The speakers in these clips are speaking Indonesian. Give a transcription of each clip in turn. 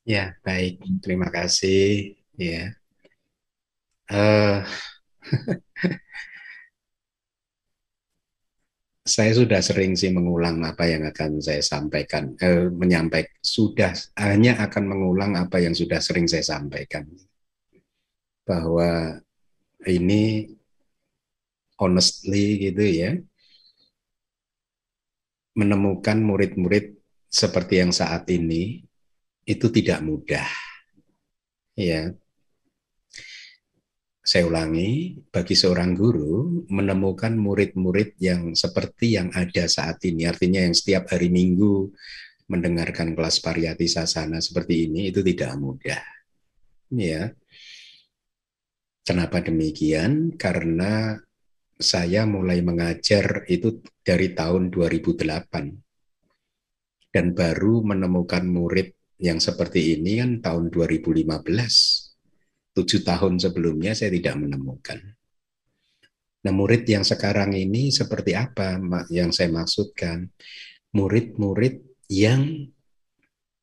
Ya, baik. Terima kasih. Ya, eh, saya sudah sering sih mengulang apa yang akan saya sampaikan. Menyampaikan sudah hanya akan mengulang apa yang sudah sering saya sampaikan. Bahwa ini honestly gitu ya, menemukan murid-murid seperti yang saat ini itu tidak mudah. Ya, saya ulangi, bagi seorang guru menemukan murid-murid yang seperti yang ada saat ini, artinya yang setiap hari Minggu mendengarkan kelas pariyati sasana seperti ini itu tidak mudah. Ya, kenapa demikian? Karena saya mulai mengajar itu dari tahun 2008 dan baru menemukan murid yang seperti ini kan tahun 2015. 7 tahun sebelumnya saya tidak menemukan. Nah, murid yang sekarang ini seperti apa yang saya maksudkan? Murid-murid yang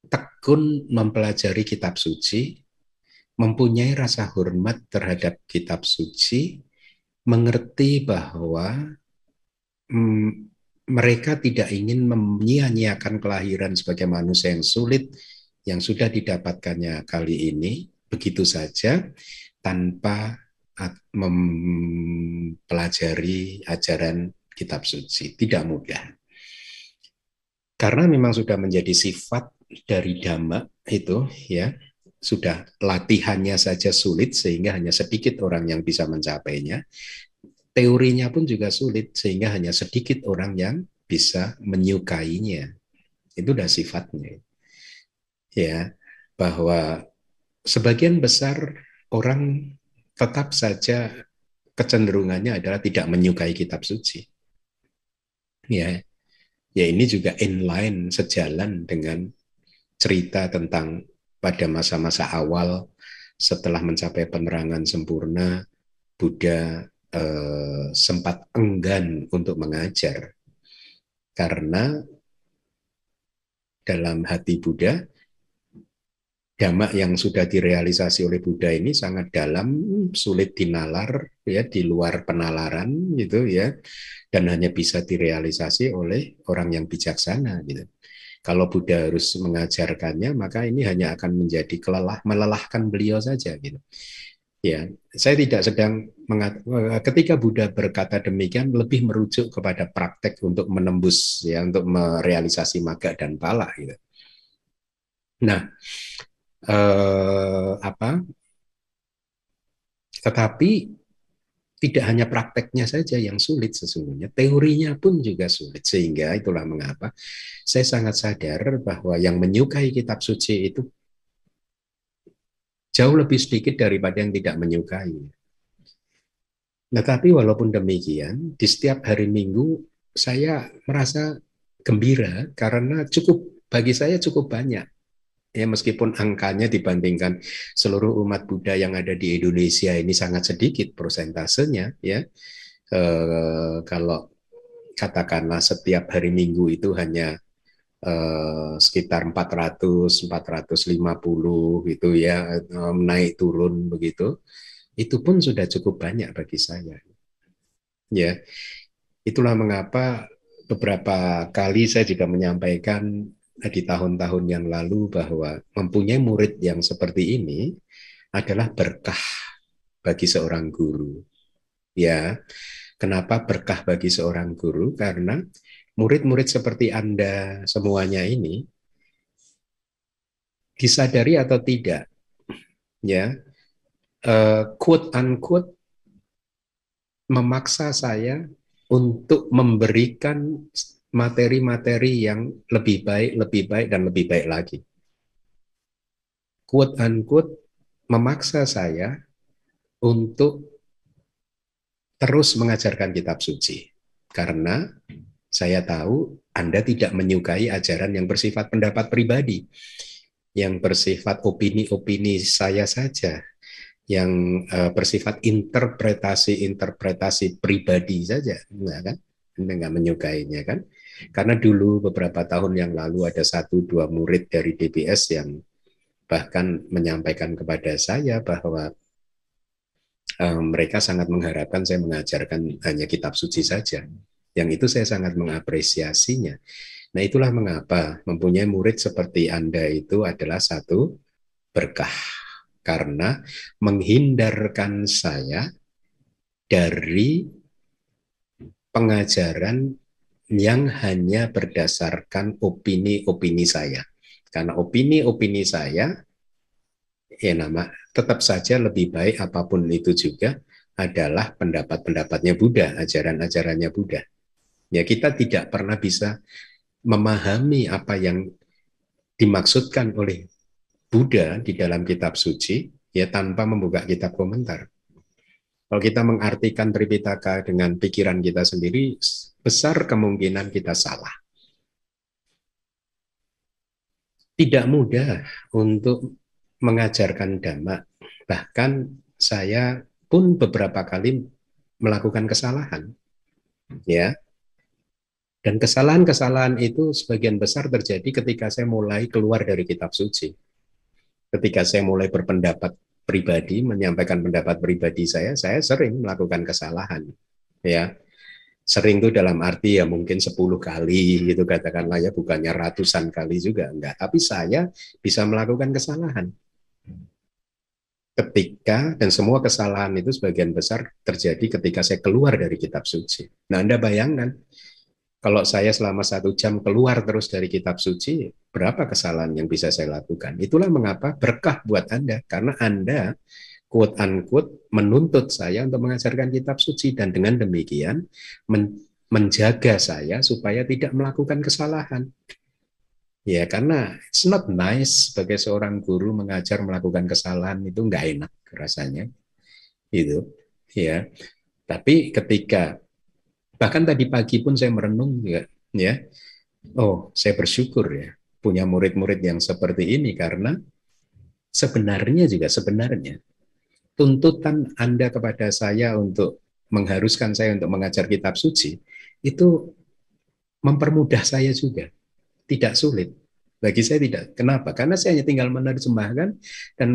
tekun mempelajari kitab suci, mempunyai rasa hormat terhadap kitab suci, mengerti bahwa mm, mereka tidak ingin menyia-nyiakan kelahiran sebagai manusia yang sulit yang sudah didapatkannya kali ini begitu saja tanpa mempelajari ajaran kitab suci. Tidak mudah. Karena memang sudah menjadi sifat dari dhamma itu ya, sudah latihannya saja sulit sehingga hanya sedikit orang yang bisa mencapainya. Teorinya pun juga sulit sehingga hanya sedikit orang yang bisa menyukainya. Itu udah sifatnya ya, bahwa sebagian besar orang tetap saja kecenderungannya adalah tidak menyukai kitab suci. Ya, ya ini juga inline sejalan dengan cerita tentang pada masa-masa awal setelah mencapai penerangan sempurna, Buddha sempat enggan untuk mengajar karena dalam hati Buddha dhamma yang sudah direalisasi oleh Buddha ini sangat dalam, sulit dinalar ya, di luar penalaran gitu ya, dan hanya bisa direalisasi oleh orang yang bijaksana gitu. Kalau Buddha harus mengajarkannya, maka ini hanya akan menjadi melelahkan beliau saja gitu. Ya, saya tidak sedang ketika Buddha berkata demikian lebih merujuk kepada praktek untuk menembus ya, untuk merealisasi maga dan pala gitu. Nah, apa? Tetapi tidak hanya prakteknya saja yang sulit sesungguhnya, teorinya pun juga sulit. Sehingga itulah mengapa saya sangat sadar bahwa yang menyukai kitab suci itu jauh lebih sedikit daripada yang tidak menyukai. Nah, tapi walaupun demikian, di setiap hari Minggu saya merasa gembira karena bagi saya cukup banyak. Ya, meskipun angkanya dibandingkan seluruh umat Buddha yang ada di Indonesia ini sangat sedikit persentasenya, ya. Kalau katakanlah setiap hari Minggu itu hanya sekitar 400-450 gitu ya, naik turun begitu, itu pun sudah cukup banyak bagi saya. Ya, itulah mengapa beberapa kali saya juga menyampaikan di tahun-tahun yang lalu bahwa mempunyai murid yang seperti ini adalah berkah bagi seorang guru. Ya, kenapa berkah bagi seorang guru? Karena murid-murid seperti Anda semuanya ini disadari atau tidak, ya, quote unquote memaksa saya untuk memberikan materi-materi yang lebih baik dan lebih baik lagi. Quote unquote memaksa saya untuk terus mengajarkan kitab suci. Karena saya tahu Anda tidak menyukai ajaran yang bersifat pendapat pribadi, yang bersifat opini-opini saya saja, yang bersifat interpretasi-interpretasi pribadi saja, enggak kan? Anda nggak menyukainya kan? Karena dulu beberapa tahun yang lalu ada satu dua murid dari DBS yang bahkan menyampaikan kepada saya bahwa mereka sangat mengharapkan saya mengajarkan hanya kitab suci saja. Yang itu saya sangat mengapresiasinya. Nah, itulah mengapa mempunyai murid seperti Anda itu adalah satu berkah. Karena menghindarkan saya dari pengajaran yang hanya berdasarkan opini-opini saya. Karena opini-opini saya, ya nama, tetap saja lebih baik apapun itu juga adalah pendapat-pendapatnya Buddha, ajaran-ajarannya Buddha. Ya, kita tidak pernah bisa memahami apa yang dimaksudkan oleh Buddha di dalam kitab suci ya tanpa membuka kitab komentar. Kalau kita mengartikan Tripitaka dengan pikiran kita sendiri, besar kemungkinan kita salah. Tidak mudah untuk mengajarkan Dhamma. Bahkan saya pun beberapa kali melakukan kesalahan. Ya, dan kesalahan-kesalahan itu sebagian besar terjadi ketika saya mulai keluar dari kitab suci. Ketika saya mulai berpendapat pribadi, menyampaikan pendapat pribadi saya sering melakukan kesalahan. Ya, sering itu dalam arti ya mungkin 10 kali gitu katakanlah ya, bukannya ratusan kali juga enggak, tapi saya bisa melakukan kesalahan ketika, dan semua kesalahan itu sebagian besar terjadi ketika saya keluar dari kitab suci. Nah, Anda bayangkan kalau saya selama 1 jam keluar terus dari kitab suci, berapa kesalahan yang bisa saya lakukan? Itulah mengapa berkah buat Anda, karena Anda quote unquote menuntut saya untuk mengajarkan kitab suci, dan dengan demikian menjaga saya supaya tidak melakukan kesalahan. Ya, karena it's not nice sebagai seorang guru mengajar melakukan kesalahan, itu nggak enak rasanya. Itu, ya. Tapi ketika, bahkan tadi pagi pun saya merenung, ya, oh, saya bersyukur ya punya murid-murid yang seperti ini, karena sebenarnya tuntutan Anda kepada saya untuk mengharuskan saya untuk mengajar kitab suci itu mempermudah saya juga, tidak sulit. Bagi saya tidak. Kenapa? Karena saya hanya tinggal menerjemahkan dan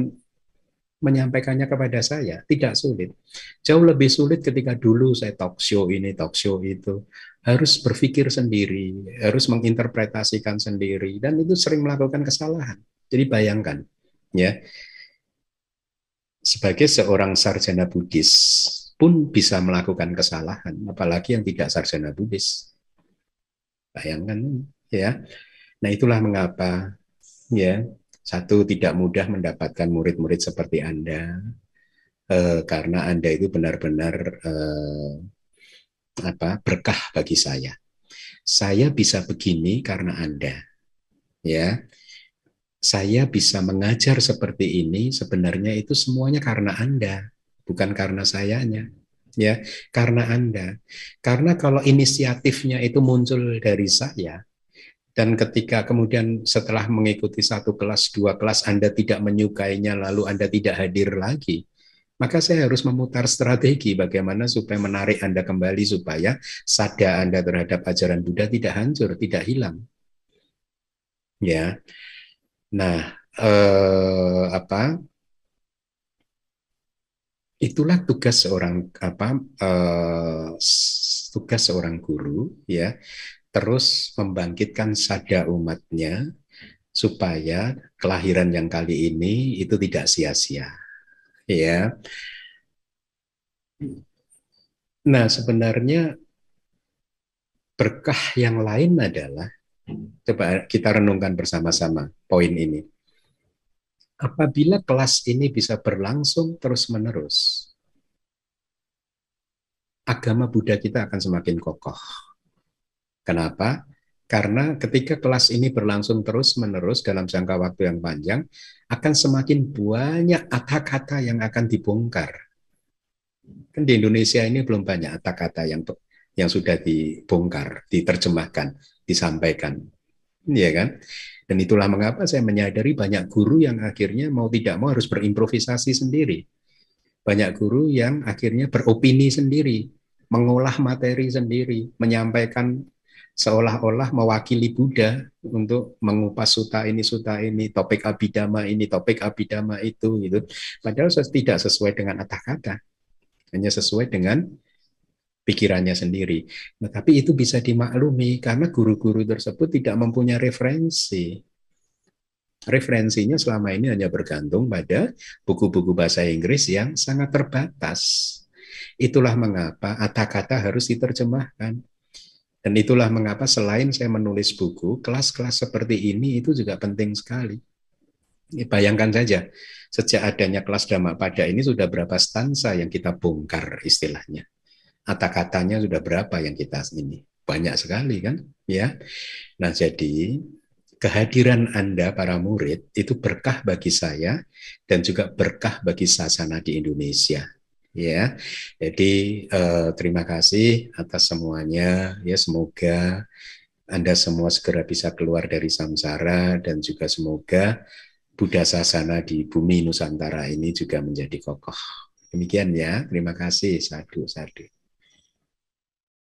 menyampaikannya kepada saya, tidak sulit. Jauh lebih sulit ketika dulu saya talk show ini, talk show itu, harus berpikir sendiri, harus menginterpretasikan sendiri, dan itu sering melakukan kesalahan. Jadi bayangkan, ya, sebagai seorang sarjana Buddhis pun bisa melakukan kesalahan, apalagi yang tidak sarjana Buddhis. Bayangkan, ya. Nah, itulah mengapa, ya, satu, tidak mudah mendapatkan murid-murid seperti Anda, karena Anda itu benar-benar berkah bagi saya. Saya bisa begini karena Anda, ya. Saya bisa mengajar seperti ini sebenarnya itu semuanya karena Anda, bukan karena sayanya, ya, karena Anda. Karena kalau inisiatifnya itu muncul dari saya, dan ketika kemudian setelah mengikuti 1 kelas, 2 kelas, Anda tidak menyukainya, lalu Anda tidak hadir lagi, maka saya harus memutar strategi bagaimana supaya menarik Anda kembali, supaya sada Anda terhadap ajaran Buddha tidak hancur, tidak hilang. Ya, nah, itulah tugas seorang tugas seorang guru, ya, terus membangkitkan sada umatnya supaya kelahiran yang kali ini itu tidak sia-sia, ya. Nah, sebenarnya berkah yang lain adalah, coba kita renungkan bersama-sama poin ini. Apabila kelas ini bisa berlangsung terus-menerus, agama Buddha kita akan semakin kokoh. Kenapa? Karena ketika kelas ini berlangsung terus-menerus dalam jangka waktu yang panjang, akan semakin banyak kata-kata yang akan dibongkar. Kan di Indonesia ini belum banyak kata-kata yang sudah dibongkar, diterjemahkan, disampaikan, ya kan? Dan itulah mengapa saya menyadari banyak guru yang akhirnya mau tidak mau harus berimprovisasi sendiri. Banyak guru yang akhirnya beropini sendiri, mengolah materi sendiri, menyampaikan seolah-olah mewakili Buddha untuk mengupas suta ini, topik abhidhamma itu, gitu. Padahal tidak sesuai dengan kata kata, hanya sesuai dengan pikirannya sendiri. Nah, tapi itu bisa dimaklumi karena guru-guru tersebut tidak mempunyai referensi. Referensinya selama ini hanya bergantung pada buku-buku bahasa Inggris yang sangat terbatas. Itulah mengapa kata-kata harus diterjemahkan. Dan itulah mengapa selain saya menulis buku, kelas-kelas seperti ini itu juga penting sekali. Bayangkan saja, sejak adanya kelas Dhammapada ini sudah berapa stansa yang kita bongkar istilahnya. Kata-katanya sudah berapa yang kita ini. Banyak sekali kan, ya. Nah, jadi kehadiran Anda para murid itu berkah bagi saya dan juga berkah bagi sasana di Indonesia. Ya, jadi terima kasih atas semuanya. Ya, semoga Anda semua segera bisa keluar dari samsara dan juga semoga Buddha Sasana di bumi Nusantara ini juga menjadi kokoh. Demikian ya, terima kasih. Sadu, sadu.